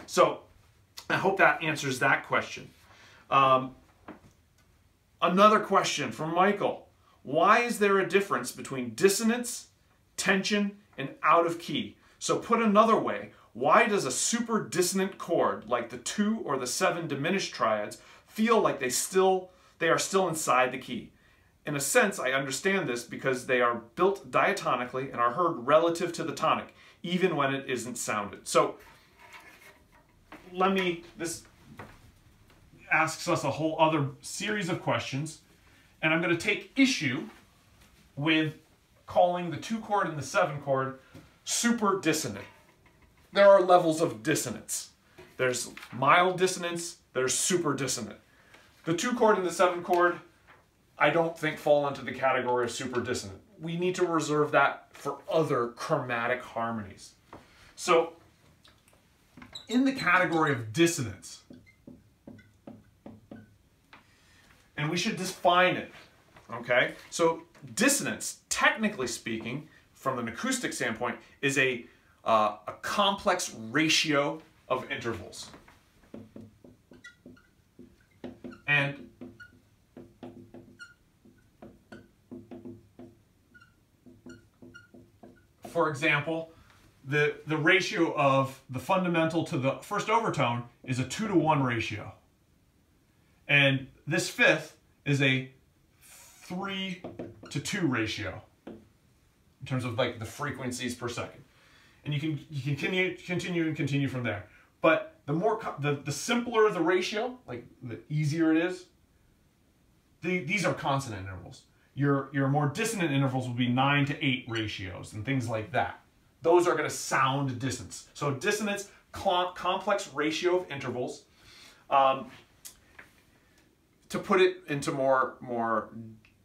So I hope that answers that question. Another question from Michael. Why is there a difference between dissonance, tension, and out of key? So put another way, why does a super dissonant chord like the 2 or the 7 diminished triads feel like they are still inside the key? In a sense, I understand this because they are built diatonically and are heard relative to the tonic, even when it isn't sounded. So this asks us a whole other series of questions, and I'm going to take issue with calling the 2 chord and the 7 chord super dissonant. There are levels of dissonance. There's mild dissonance, there's super dissonant. The 2 chord and the 7 chord, I don't think fall into the category of super dissonant. We need to reserve that for other chromatic harmonies. So, in the category of dissonance, and we should define it, okay? So, dissonance, technically speaking, from an acoustic standpoint, is a complex ratio of intervals. And for example, the ratio of the fundamental to the first overtone is a 2-to-1 ratio. And this fifth is a 3-to-2 ratio in terms of like the frequencies per second. And you can continue from there. But the simpler the ratio, like the easier it is, these are consonant intervals. Your more dissonant intervals will be 9-to-8 ratios and things like that. Those are going to sound dissonance. So dissonance, complex ratio of intervals. To put it into more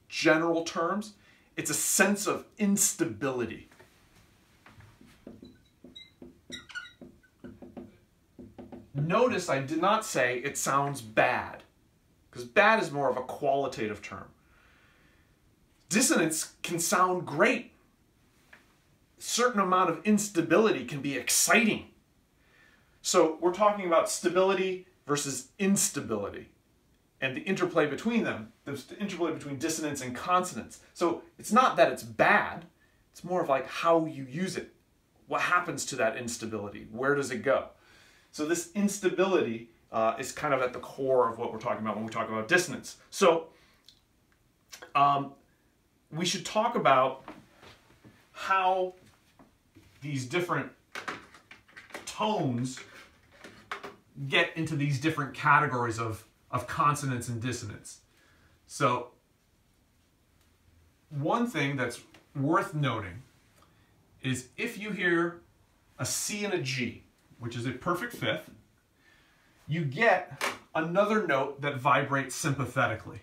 general terms, it's a sense of instability. Notice I did not say it sounds bad, because bad is more of a qualitative term. Dissonance can sound great. A certain amount of instability can be exciting. So we're talking about stability versus instability and the interplay between them, the interplay between dissonance and consonance. So it's not that it's bad, it's more of like how you use it. What happens to that instability? Where does it go? So this instability is kind of at the core of what we're talking about when we talk about dissonance. So we should talk about how these different tones get into these different categories of consonance and dissonance. So one thing that's worth noting is if you hear a C and a G, which is a perfect fifth, you get another note that vibrates sympathetically.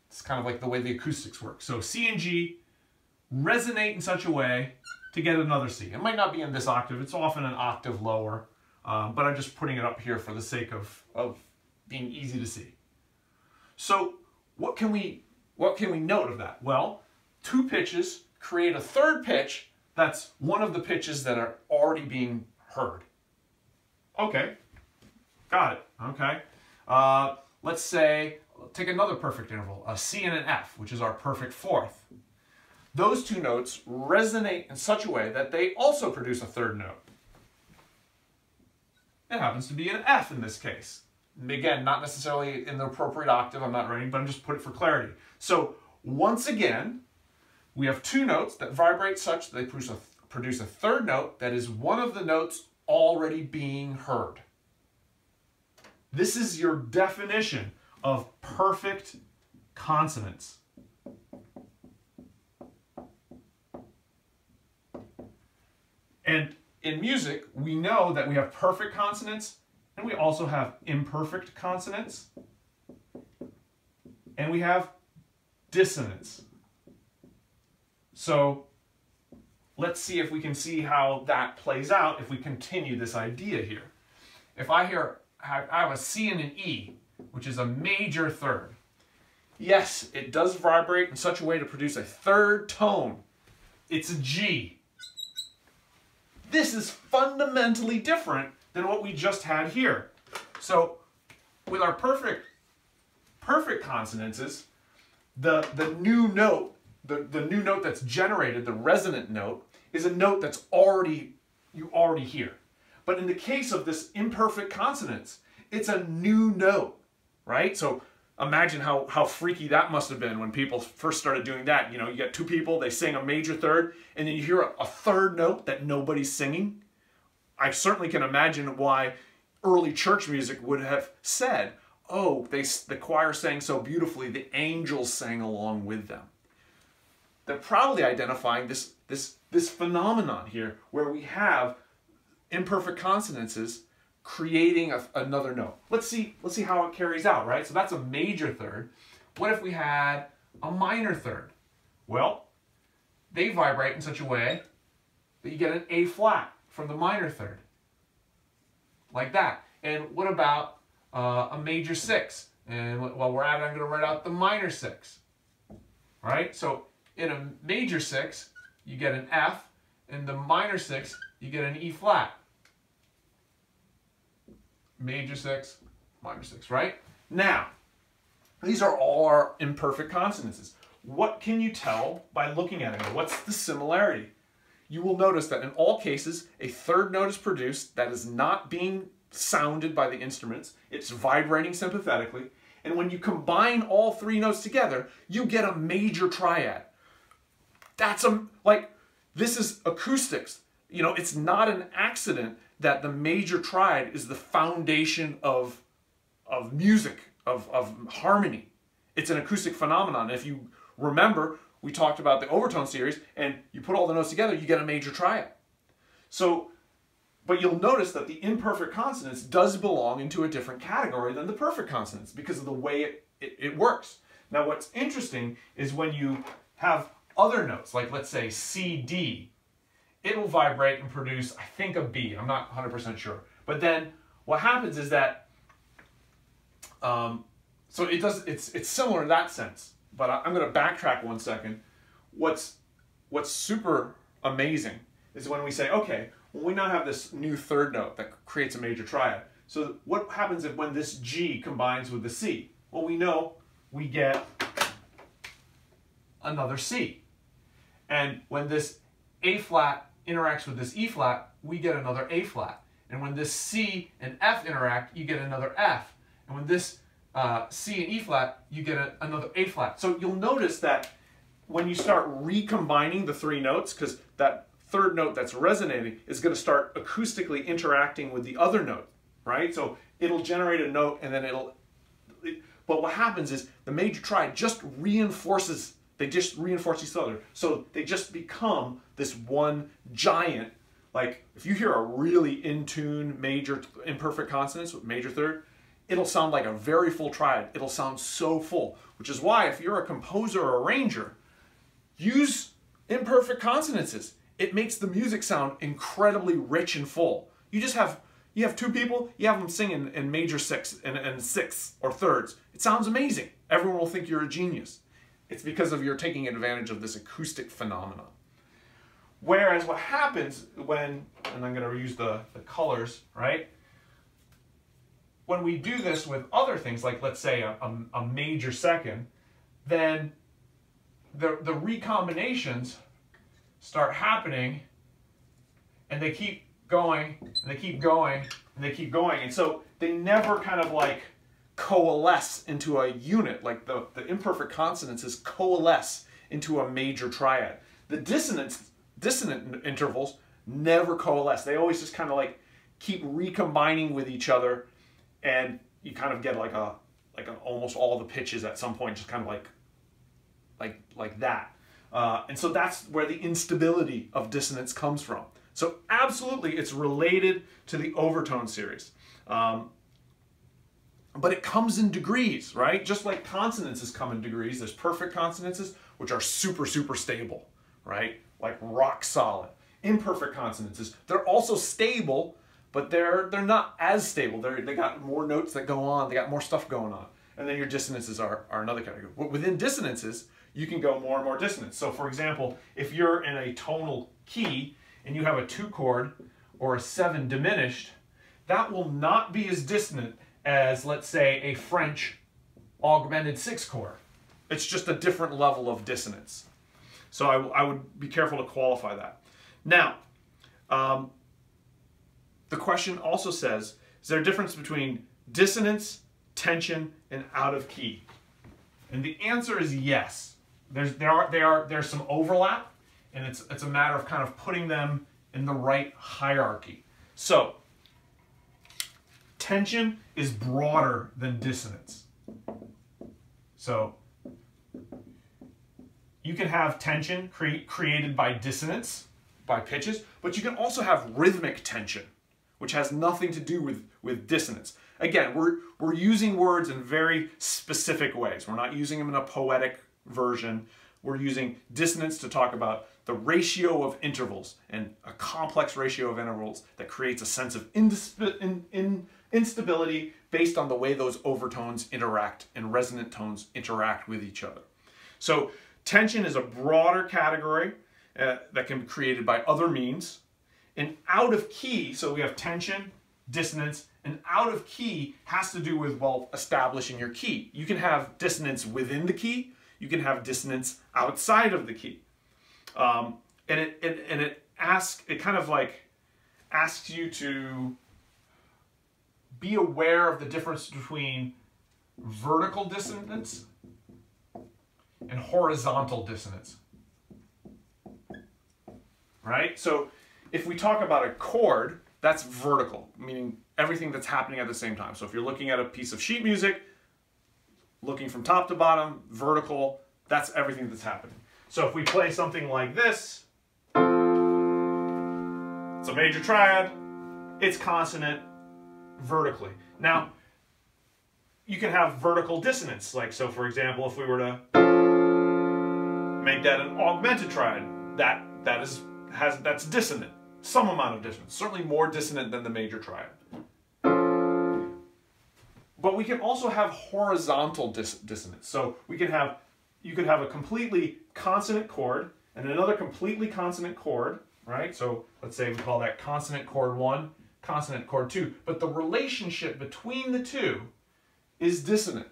It's kind of like the way the acoustics work. So C and G resonate in such a way to get another C. It might not be in this octave, it's often an octave lower, but I'm just putting it up here for the sake of being easy to see. So what can we note of that? Well, 2 pitches create a third pitch that's one of the pitches that are already being heard. Okay, got it, okay. Let's say, take another perfect interval, a C and an F, which is our perfect fourth. Those 2 notes resonate in such a way that they also produce a third note. It happens to be an F in this case. Again, not necessarily in the appropriate octave, I'm not writing, but I'm just putting it for clarity. So once again, we have 2 notes that vibrate such that they produce a third note that is one of the notes already being heard. This is your definition of perfect consonance. And in music, we know that we have perfect consonants and we also have imperfect consonants and we have dissonance. So let's see if we can see how that plays out if we continue this idea here. If I have a C and an E, which is a major third. Yes, it does vibrate in such a way to produce a third tone. It's a G. This is fundamentally different than what we just had here. So with our perfect consonances, the new note, the new note that's generated, the resonant note, is a note that's you already hear. But in the case of this imperfect consonance, it's a new note, right? So imagine how freaky that must have been when people first started doing that. You know, you get two people, they sing a major third, and then you hear a third note that nobody's singing. I certainly can imagine why early church music would have said, oh, the choir sang so beautifully, the angels sang along with them. They're probably identifying this phenomenon here where we have imperfect consonances creating another note. Let's see how it carries out, right? So that's a major third. What if we had a minor third? Well, they vibrate in such a way that you get an A flat from the minor third, like that. And what about a major 6? And while we're at it, I'm going to write out the minor 6, right? So in a major 6, you get an F. In the minor 6, you get an E flat. Major 6, minor 6, right? Now, these are all our imperfect consonances. What can you tell by looking at it? What's the similarity? You will notice that in all cases, a third note is produced that is not being sounded by the instruments. It's vibrating sympathetically. And when you combine all three notes together, you get a major triad. This is acoustics. You know, it's not an accident that the major triad is the foundation of music, of harmony. It's an acoustic phenomenon. If you remember, we talked about the overtone series, and you put all the notes together, you get a major triad. So, but you'll notice that the imperfect consonance does belong into a different category than the perfect consonance because of the way it works. Now, what's interesting is when you have other notes, like let's say C, D, it will vibrate and produce, I think, a B. I'm not 100% sure. But then what happens is that, so it's similar in that sense. But I'm going to backtrack one second. What's super amazing is when we say, okay, well, we now have this new third note that creates a major triad. So what happens if when this G combines with the C? Well, we know we get another C. And when this A flat interacts with this E flat, we get another A flat. And when this C and F interact, you get another F. And when this C and E flat, you get another A flat. So you'll notice that when you start recombining the three notes, because that third note that's resonating is going to start acoustically interacting with the other note, right? So it'll generate a note and then but what happens is the major triad just reinforces, they just reinforce each other. So they just become this one giant, like if you hear a really in tune major imperfect consonance with major third, it'll sound like a very full triad. It'll sound so full, which is why if you're a composer or arranger, use imperfect consonances. It makes the music sound incredibly rich and full. You have two people, you have them singing in major 6 and 6 or thirds. It sounds amazing. Everyone will think you're a genius. It's because of you're taking advantage of this acoustic phenomenon. Whereas what happens when, and I'm going to use the colors, right? When we do this with other things, like let's say a major second, then the recombinations start happening, and they keep going, and they keep going, and they keep going. And so they never kind of like coalesce into a unit, like the imperfect consonances coalesce into a major triad. The dissonant intervals never coalesce. They always just kind of like keep recombining with each other, and you kind of get like almost all the pitches at some point just kind of like that. And so that's where the instability of dissonance comes from. So absolutely, it's related to the overtone series. But it comes in degrees, right? Just like consonances come in degrees. There's perfect consonances, which are super, super stable, right? Like rock solid. Imperfect consonances, they're also stable, but they're not as stable. They got more notes that go on. They got more stuff going on. And then your dissonances are another category. But within dissonances, you can go more and more dissonance. So for example, if you're in a tonal key and you have a 2 chord or a 7 diminished, that will not be as dissonant as, let's say, a French augmented 6 chord. It's just a different level of dissonance. So I would be careful to qualify that. Now, the question also says, is there a difference between dissonance, tension, and out of key? And the answer is yes. There's some overlap, and it's a matter of kind of putting them in the right hierarchy. So, tension is broader than dissonance. So, you can have tension created by dissonance, by pitches, but you can also have rhythmic tension, which has nothing to do with dissonance. Again, we're using words in very specific ways. We're not using them in a poetic version. We're using dissonance to talk about the ratio of intervals, and a complex ratio of intervals that creates a sense of instability based on the way those overtones interact and resonant tones interact with each other. So tension is a broader category that can be created by other means. And out of key, so we have tension, dissonance, and out of key has to do with, well, establishing your key. You can have dissonance within the key. You can have dissonance outside of the key. And it kind of like asks you to be aware of the difference between vertical dissonance and horizontal dissonance. Right? So if we talk about a chord, that's vertical, meaning everything that's happening at the same time. So if you're looking at a piece of sheet music, looking from top to bottom, vertical, that's everything that's happening. So if we play something like this, it's a major triad, it's consonant vertically. Now, you can have vertical dissonance, like, so for example, if we were to make that an augmented triad, that's dissonant, some amount of dissonance, certainly more dissonant than the major triad. But we can also have horizontal dissonance. So you could have a completely consonant chord and another completely consonant chord, right? So let's say we call that consonant chord 1, consonant chord 2. But the relationship between the two is dissonant.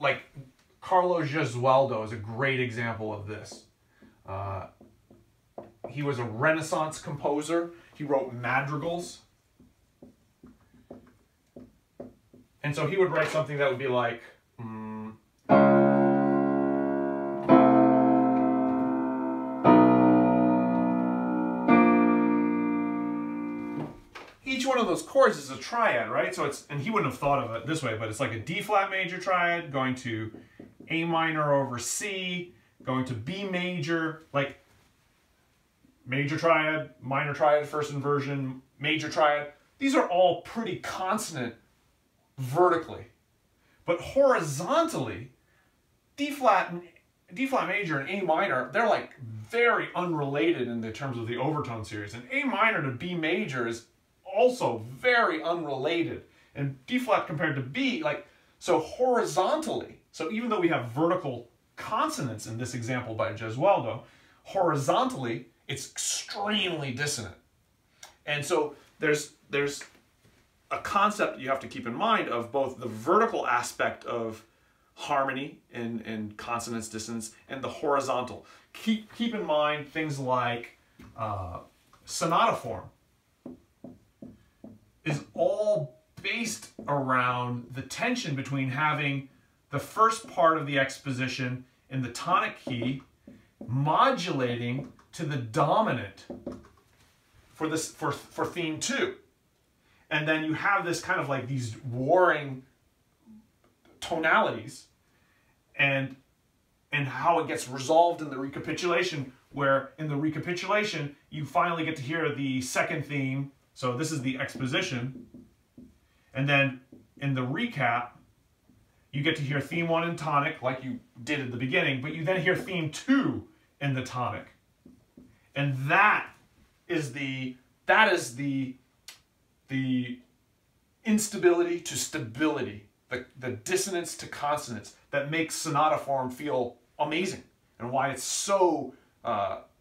Like Carlo Gesualdo is a great example of this. He was a Renaissance composer. He wrote madrigals. And so he would write something that would be like, each one of those chords is a triad, right? So it's, and he wouldn't have thought of it this way, but it's like a D flat major triad going to A minor over C, going to B major, like major triad, minor triad, first inversion, major triad. These are all pretty consonant vertically. But horizontally, D flat major and A minor, they're like very unrelated in the terms of the overtone series. And A minor to B major is also very unrelated. And D flat compared to B, like, so horizontally, so even though we have vertical consonants in this example by Gesualdo, horizontally, it's extremely dissonant. And so there's a concept you have to keep in mind of both the vertical aspect of harmony and consonance dissonance and the horizontal. Keep in mind things like sonata form is all based around the tension between having the first part of the exposition in the tonic key modulating to the dominant for theme 2. And then you have this kind of like these warring tonalities and how it gets resolved in the recapitulation, where in the recapitulation you finally get to hear the second theme. So this is the exposition. And then in the recap, you get to hear theme 1 in tonic like you did at the beginning, but you then hear theme 2 in the tonic. And that is the instability to stability, the dissonance to consonance that makes sonata form feel amazing, and why it's so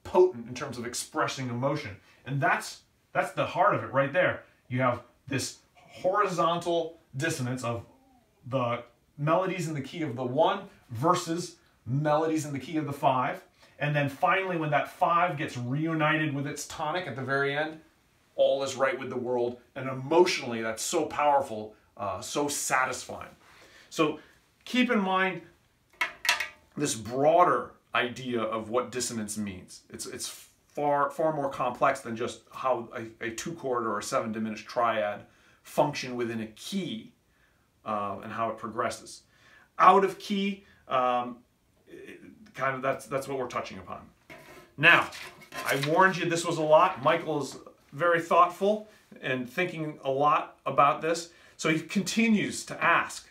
potent in terms of expressing emotion. And that's the heart of it right there. You have this horizontal dissonance of the melodies in the key of the 1 versus melodies in the key of the 5. And then finally, when that 5 gets reunited with its tonic at the very end, all is right with the world. And emotionally, that's so powerful, so satisfying. So keep in mind this broader idea of what dissonance means. It's far more complex than just how a 2-chord or a 7 diminished triad function within a key and how it progresses. Out of key, that's what we're touching upon. Now, I warned you this was a lot. Michael is very thoughtful and thinking a lot about this. So he continues to ask,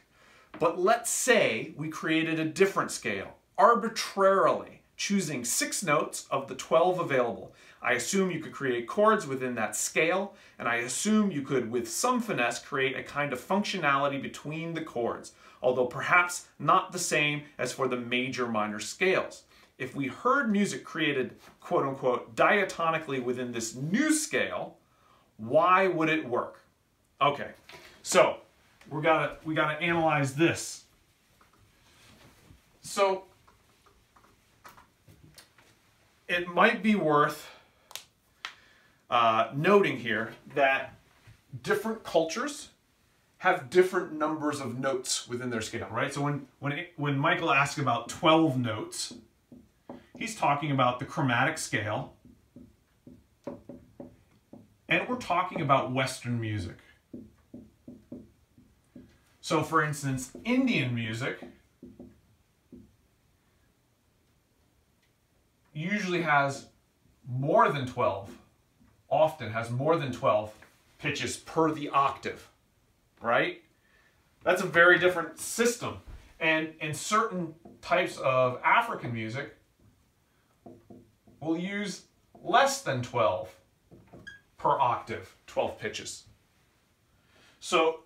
but let's say we created a different scale, arbitrarily, choosing 6 notes of the 12 available. I assume you could create chords within that scale, and I assume you could, with some finesse, create a kind of functionality between the chords, although perhaps not the same as for the major minor scales. If we heard music created, quote-unquote, diatonically within this new scale, why would it work? Okay, so we gotta analyze this. So it might be worth noting here that different cultures have different numbers of notes within their scale, right? So when Michael asks about 12 notes, he's talking about the chromatic scale, and we're talking about Western music. So for instance, Indian music usually has more than 12, often has more than 12 pitches per the octave, right? That's a very different system. And in certain types of African music, we'll use less than 12 per octave, 12 pitches. So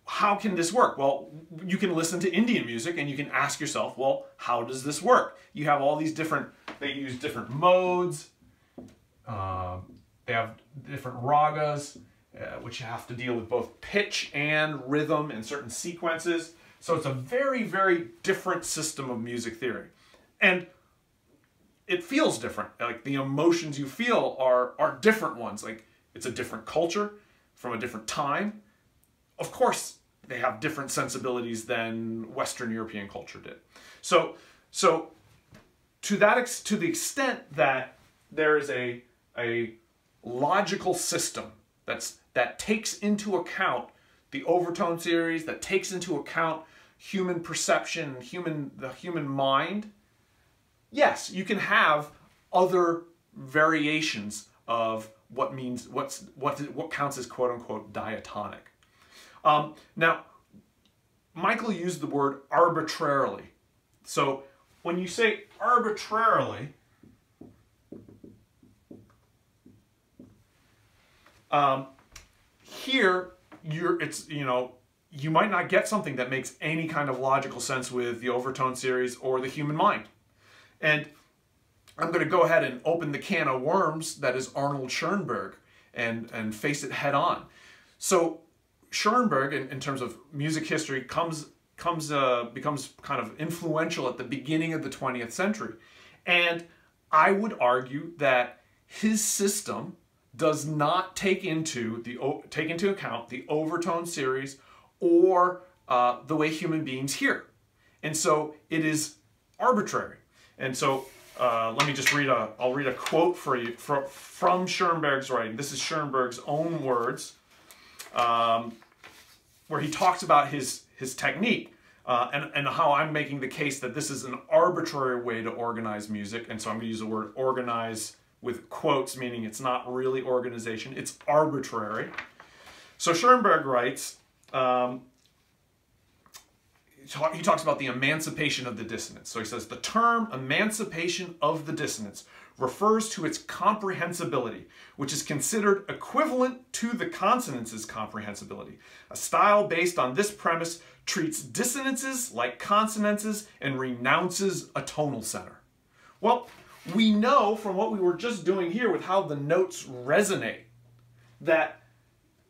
how can this work? Well, you can listen to Indian music and you can ask yourself, well, how does this work? You have all these different, they use different modes, they have different ragas, which have to deal with both pitch and rhythm in certain sequences. So it's a very, very different system of music theory. And it feels different. Like the emotions you feel are different ones. Like it's a different culture from a different time. Of course, they have different sensibilities than Western European culture did. So to the extent that there is a logical system that takes into account the overtone series, that takes into account human perception, the human mind, yes, you can have other variations of what counts as quote unquote diatonic. Now, Michael used the word arbitrarily. So when you say arbitrarily, here you might not get something that makes any kind of logical sense with the overtone series or the human mind. And I'm going to go ahead and open the can of worms that is Arnold Schoenberg and face it head on. So Schoenberg, in terms of music history, becomes kind of influential at the beginning of the 20th century. And I would argue that his system does not take into account the overtone series or the way human beings hear. And so it is arbitrary. And so let me just I'll read a quote for you from Schoenberg's writing. This is Schoenberg's own words, where he talks about his technique and how I'm making the case that this is an arbitrary way to organize music. And so I'm going to use the word organize with quotes, meaning it's not really organization, it's arbitrary. So Schoenberg writes, he talks about the emancipation of the dissonance. So he says, the term emancipation of the dissonance refers to its comprehensibility, which is considered equivalent to the consonance's comprehensibility. A style based on this premise treats dissonances like consonances and renounces a tonal center. Well, we know from what we were just doing here with how the notes resonate that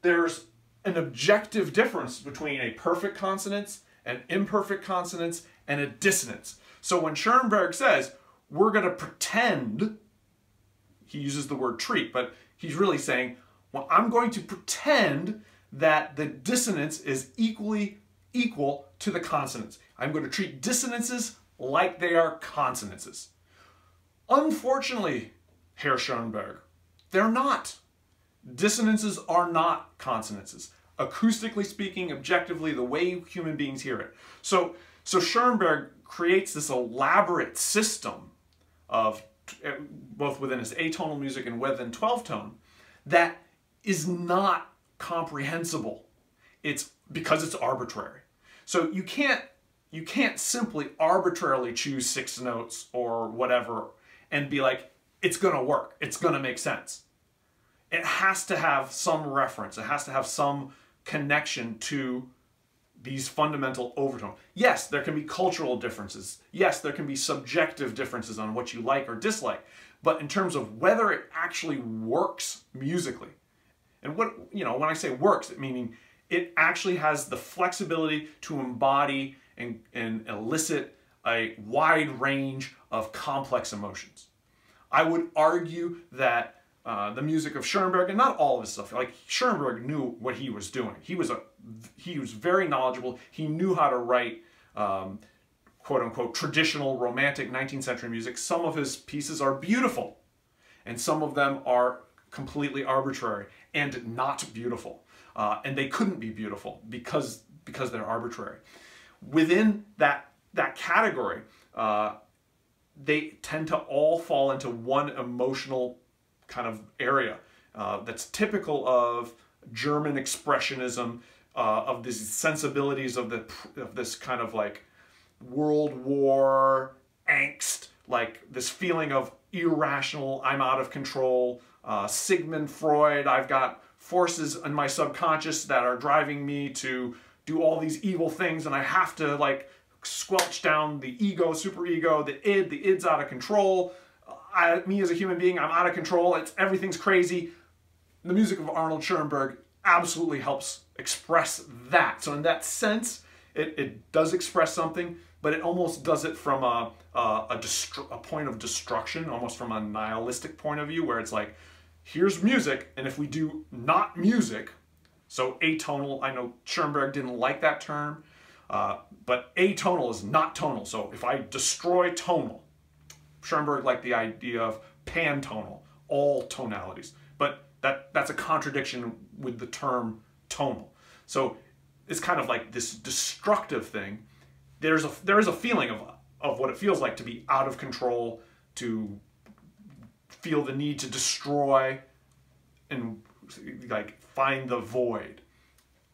there's an objective difference between a perfect consonance, an imperfect consonance, and a dissonance. So when Schoenberg says, we're going to pretend, he uses the word treat, but he's really saying, well, I'm going to pretend that the dissonance is equal to the consonants. I'm going to treat dissonances like they are consonances. Unfortunately, Herr Schoenberg, they're not. Dissonances are not consonances. Acoustically speaking, objectively, the way human beings hear it. So Schoenberg creates this elaborate system of, both within his atonal music and within 12-tone, that is not comprehensible. It's because it's arbitrary. So you can't simply arbitrarily choose 6 notes or whatever and be like, it's going to work, it's going to make sense. It has to have some reference, it has to have some connection to these fundamental overtones. Yes, there can be cultural differences. Yes, there can be subjective differences on what you like or dislike. But in terms of whether it actually works musically, and what, you know, when I say works, meaning it actually has the flexibility to embody and elicit a wide range of complex emotions. I would argue that the music of Schoenberg, and not all of his stuff, like Schoenberg knew what he was doing. He was very knowledgeable. He knew how to write quote unquote traditional romantic 19th century music. Some of his pieces are beautiful, and some of them are completely arbitrary and not beautiful. And they couldn't be beautiful because they're arbitrary. Within that category, they tend to all fall into one emotional kind of area that's typical of German expressionism, of these sensibilities of this kind of like World War angst, like this feeling of irrational, I'm out of control. Sigmund Freud, I've got forces in my subconscious that are driving me to do all these evil things, and I have to like squelch down the ego, superego, the id's out of control. Me as a human being, I'm out of control. Everything's crazy. The music of Arnold Schoenberg absolutely helps express that. So in that sense, it does express something, but it almost does it from a point of destruction, almost from a nihilistic point of view, where it's like, here's music, and if we do not music, so atonal, I know Schoenberg didn't like that term, but atonal is not tonal. So if I destroy tonal, Schoenberg liked the idea of pantonal, all tonalities. But that's a contradiction with the term tonal. So it's kind of like this destructive thing. There is a feeling of what it feels like to be out of control, to feel the need to destroy and like find the void.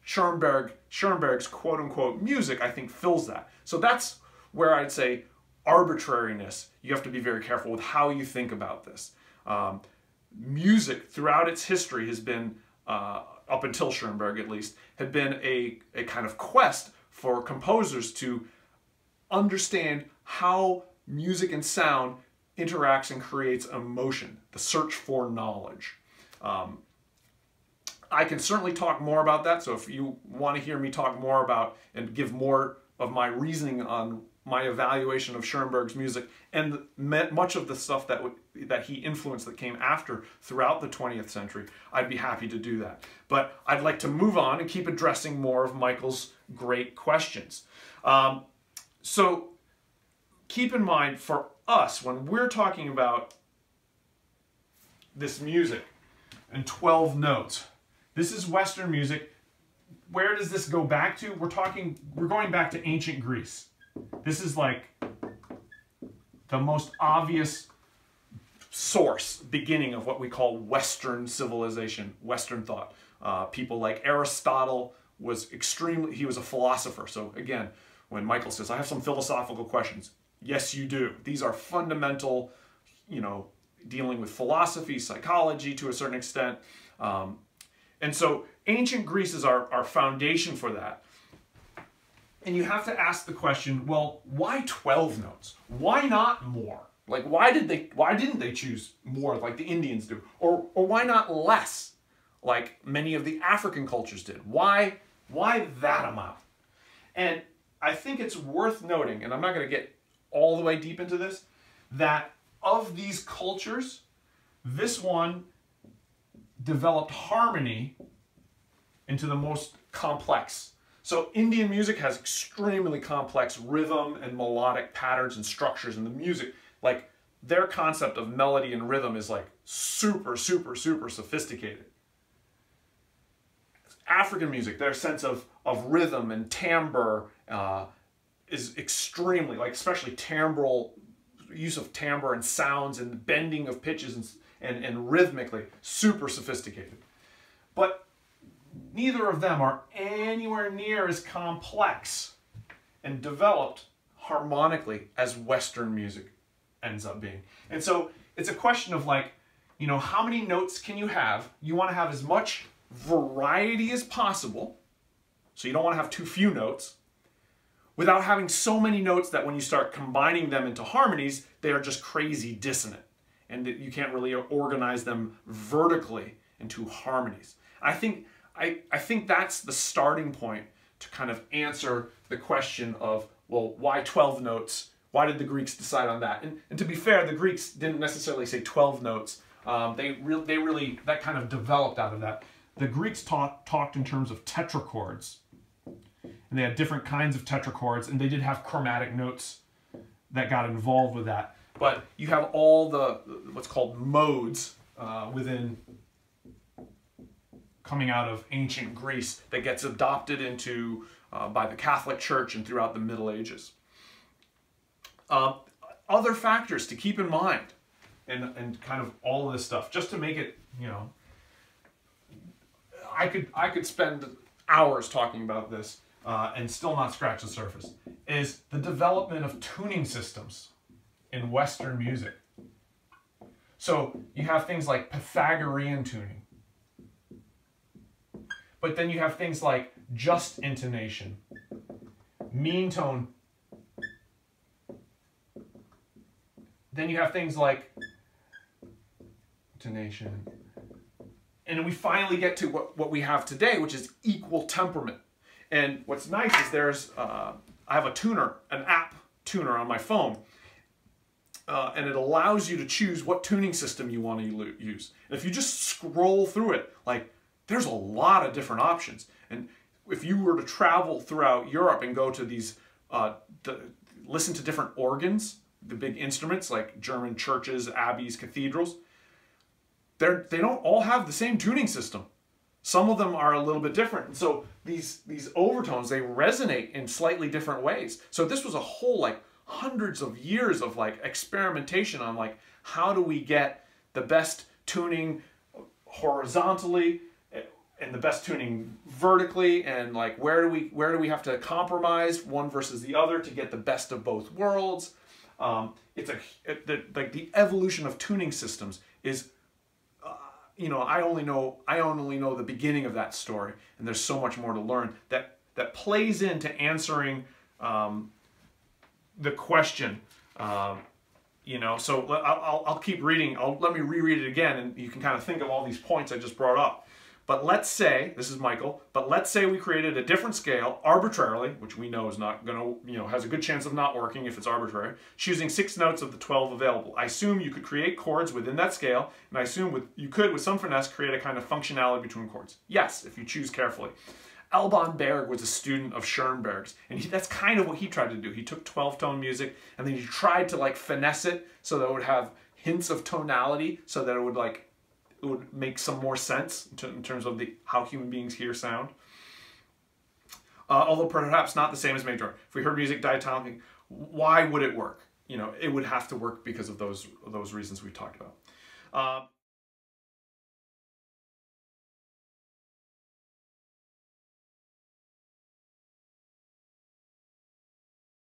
Schoenberg's quote unquote music, I think, fills that. So that's where I'd say arbitrariness, you have to be very careful with how you think about this. Music throughout its history has been, up until Schoenberg at least, had been a kind of quest for composers to understand how music and sound interacts and creates emotion, the search for knowledge. I can certainly talk more about that, so if you want to hear me talk more about and give more of my reasoning on my evaluation of Schoenberg's music and much of the stuff that he influenced that came after throughout the 20th century, I'd be happy to do that. But I'd like to move on and keep addressing more of Michael's great questions. So keep in mind, for us, when we're talking about this music and 12 notes, this is Western music. Where does this go back to? We're going back to ancient Greece. This is like the most obvious beginning of what we call Western civilization, Western thought. People like Aristotle he was a philosopher. So again, when Michael says, I have some philosophical questions, yes, you do. These are fundamental, dealing with philosophy, psychology to a certain extent. And so ancient Greece is our foundation for that. And you have to ask the question, well, why 12 notes? Why not more? Like, why didn't they choose more like the Indians do? Or why not less, like many of the African cultures did? Why that amount? And I think it's worth noting, and I'm not going to get all the way deep into this, that of these cultures, this one developed harmony into the most complex. So Indian music has extremely complex rhythm and melodic patterns and structures in the music. Like, their concept of melody and rhythm is like super, super, super sophisticated. African music, their sense of rhythm and timbre is extremely, like, especially timbral, use of timbre and sounds and bending of pitches and rhythmically, super sophisticated. But neither of them are anywhere near as complex and developed harmonically as Western music ends up being. And so it's a question of, like, you know, how many notes can you have? You want to have as much variety as possible, so you don't want to have too few notes, without having so many notes that when you start combining them into harmonies, they are just crazy dissonant, and that you can't really organize them vertically into harmonies. I think that's the starting point to kind of answer the question of, well, why 12 notes? Why did the Greeks decide on that? And to be fair, the Greeks didn't necessarily say 12 notes. They really, that kind of developed out of that. The Greeks talked in terms of tetrachords. And they had different kinds of tetrachords, and they did have chromatic notes that got involved with that. But you have all the, what's called modes within, coming out of ancient Greece, that gets adopted into by the Catholic Church and throughout the Middle Ages. Other factors to keep in mind, and kind of all of this stuff, just to make it, you know, I could spend hours talking about this and still not scratch the surface, is the development of tuning systems in Western music. So you have things like Pythagorean tuning, but then you have things like just intonation, mean tone. Then you have things like intonation. And we finally get to what we have today, which is equal temperament. And what's nice is there's, I have a tuner, an app tuner on my phone. And it allows you to choose what tuning system you want to use. And if you just scroll through it, like, there's a lot of different options. And if you were to travel throughout Europe and go to these, listen to different organs, the big instruments like German churches, abbeys, cathedrals, they don't all have the same tuning system. Some of them are a little bit different. And so these overtones, they resonate in slightly different ways. So this was a whole, like, hundreds of years of, like, experimentation on, like, how do we get the best tuning horizontally and the best tuning vertically, and, like, where do we have to compromise one versus the other to get the best of both worlds. Like, the evolution of tuning systems is, you know, I only know the beginning of that story, and there's so much more to learn that plays into answering the question. You know, so I'll keep reading. Let me reread it again, and you can kind of think of all these points I just brought up. But let's say, this is Michael, but let's say we created a different scale arbitrarily, which we know is not going to, you know, has a good chance of not working if it's arbitrary, choosing 6 notes of the 12 available. I assume you could create chords within that scale, and I assume you could, with some finesse, create a kind of functionality between chords. Yes, if you choose carefully. Alban Berg was a student of Schoenberg's, and that's kind of what he tried to do. He took 12-tone music, and then he tried to, like, finesse it so that it would have hints of tonality, so that it would, like, it would make some more sense in terms of how human beings hear sound. Although perhaps not the same as major. If we heard music diatonically, why would it work? You know, it would have to work because of those reasons we talked about.